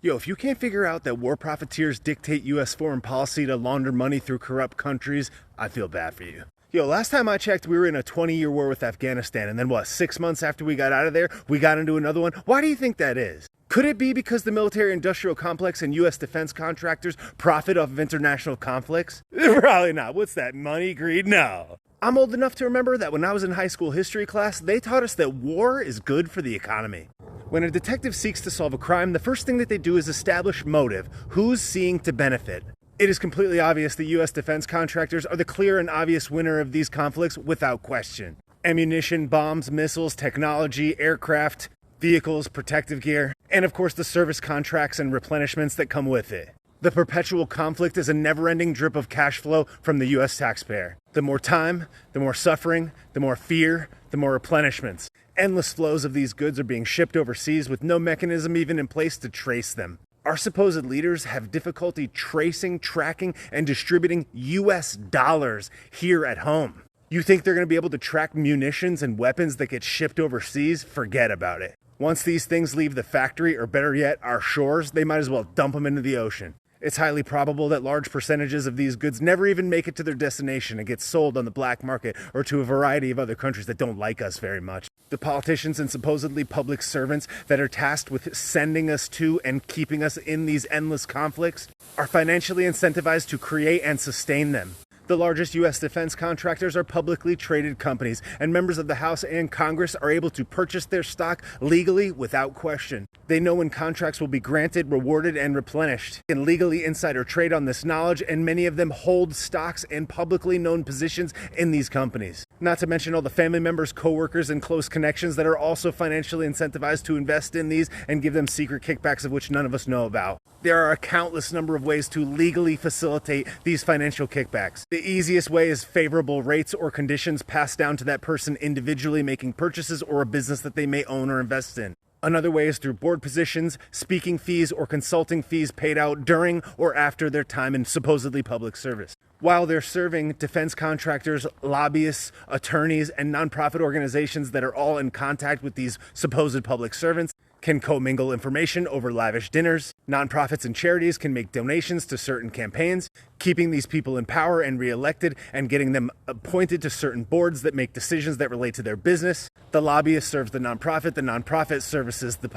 Yo, if you can't figure out that war profiteers dictate U.S. foreign policy to launder money through corrupt countries, I feel bad for you. Yo, last time I checked, we were in a 20-year war with Afghanistan, and then what, 6 months after we got out of there, we got into another one? Why do you think that is? Could it be because the military-industrial complex and U.S. defense contractors profit off of international conflicts? Probably not. What's that, money, greed? No. I'm old enough to remember that when I was in high school history class, they taught us that war is good for the economy. When a detective seeks to solve a crime, the first thing that they do is establish motive. Who's seeking to benefit? It is completely obvious that U.S. defense contractors are the clear and obvious winner of these conflicts without question. Ammunition, bombs, missiles, technology, aircraft, vehicles, protective gear, and of course the service contracts and replenishments that come with it. The perpetual conflict is a never-ending drip of cash flow from the U.S. taxpayer. The more time, the more suffering, the more fear, the more replenishments. Endless flows of these goods are being shipped overseas with no mechanism even in place to trace them. Our supposed leaders have difficulty tracing, tracking, and distributing U.S. dollars here at home. You think they're going to be able to track munitions and weapons that get shipped overseas? Forget about it. Once these things leave the factory, or better yet, our shores, they might as well dump them into the ocean. It's highly probable that large percentages of these goods never even make it to their destination and get sold on the black market or to a variety of other countries that don't like us very much. The politicians and supposedly public servants that are tasked with sending us to and keeping us in these endless conflicts are financially incentivized to create and sustain them. The largest U.S. defense contractors are publicly traded companies, and members of the House and Congress are able to purchase their stock legally without question. They know when contracts will be granted, rewarded, and replenished. They can legally insider trade on this knowledge, and many of them hold stocks and publicly known positions in these companies. Not to mention all the family members, co-workers, and close connections that are also financially incentivized to invest in these and give them secret kickbacks of which none of us know about. There are a countless number of ways to legally facilitate these financial kickbacks. The easiest way is favorable rates or conditions passed down to that person individually making purchases or a business that they may own or invest in. Another way is through board positions, speaking fees, or consulting fees paid out during or after their time in supposedly public service. While they're serving, defense contractors, lobbyists, attorneys, and nonprofit organizations that are all in contact with these supposed public servants can commingle information over lavish dinners. Nonprofits and charities can make donations to certain campaigns, keeping these people in power and reelected and getting them appointed to certain boards that make decisions that relate to their business. The lobbyist serves the nonprofit services the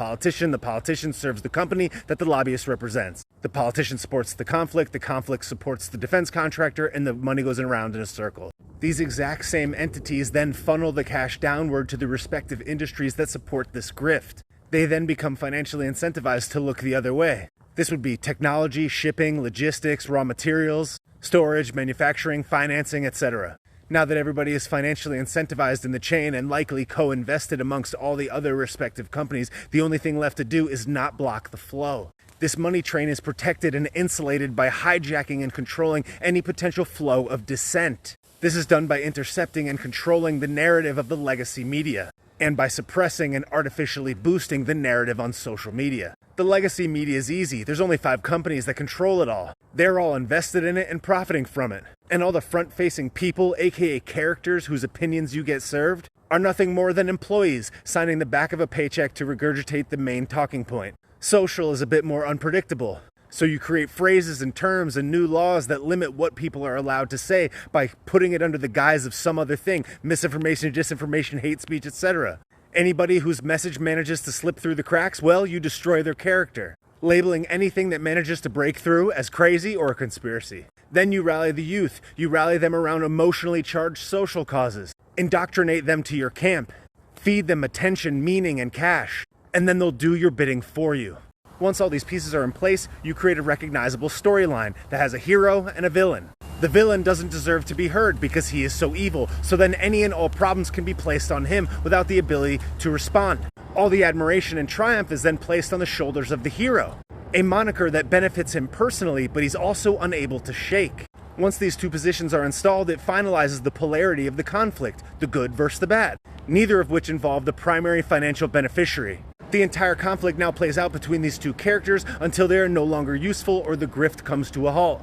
politician serves the company that the lobbyist represents. The politician supports the conflict supports the defense contractor, and the money goes around in a circle. These exact same entities then funnel the cash downward to the respective industries that support this grift. They then become financially incentivized to look the other way. This would be technology, shipping, logistics, raw materials, storage, manufacturing, financing, etc. Now that everybody is financially incentivized in the chain and likely co-invested amongst all the other respective companies, the only thing left to do is not block the flow. This money train is protected and insulated by hijacking and controlling any potential flow of dissent. This is done by intercepting and controlling the narrative of the legacy media, and by suppressing and artificially boosting the narrative on social media. The legacy media is easy. There's only 5 companies that control it all. They're all invested in it and profiting from it. And all the front-facing people, aka characters whose opinions you get served, are nothing more than employees signing the back of a paycheck to regurgitate the main talking point. Social is a bit more unpredictable. So you create phrases and terms and new laws that limit what people are allowed to say by putting it under the guise of some other thing: misinformation, disinformation, hate speech, etc. Anybody whose message manages to slip through the cracks, well, you destroy their character, labeling anything that manages to break through as crazy or a conspiracy. Then you rally the youth. You rally them around emotionally charged social causes. Indoctrinate them to your camp. Feed them attention, meaning, and cash. And then they'll do your bidding for you. Once all these pieces are in place, you create a recognizable storyline that has a hero and a villain. The villain doesn't deserve to be heard because he is so evil, so then any and all problems can be placed on him without the ability to respond. All the admiration and triumph is then placed on the shoulders of the hero, a moniker that benefits him personally, but he's also unable to shake. Once these two positions are installed, it finalizes the polarity of the conflict, the good versus the bad, neither of which involve the primary financial beneficiary. The entire conflict now plays out between these two characters until they are no longer useful or the grift comes to a halt.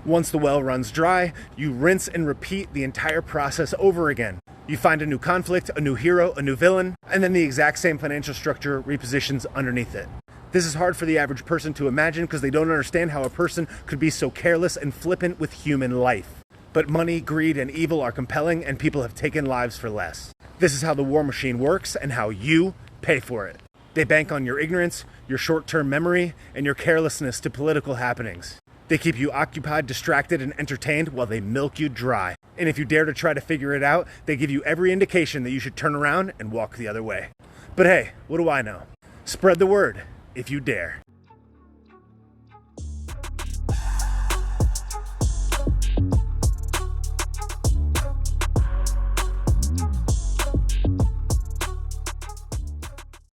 Once the well runs dry, you rinse and repeat the entire process over again. You find a new conflict, a new hero, a new villain, and then the exact same financial structure repositions underneath it. This is hard for the average person to imagine because they don't understand how a person could be so careless and flippant with human life. But money, greed, and evil are compelling, and people have taken lives for less. This is how the war machine works and how you pay for it. They bank on your ignorance, your short-term memory, and your carelessness to political happenings. They keep you occupied, distracted, and entertained while they milk you dry. And if you dare to try to figure it out, they give you every indication that you should turn around and walk the other way. But hey, what do I know? Spread the word if you dare.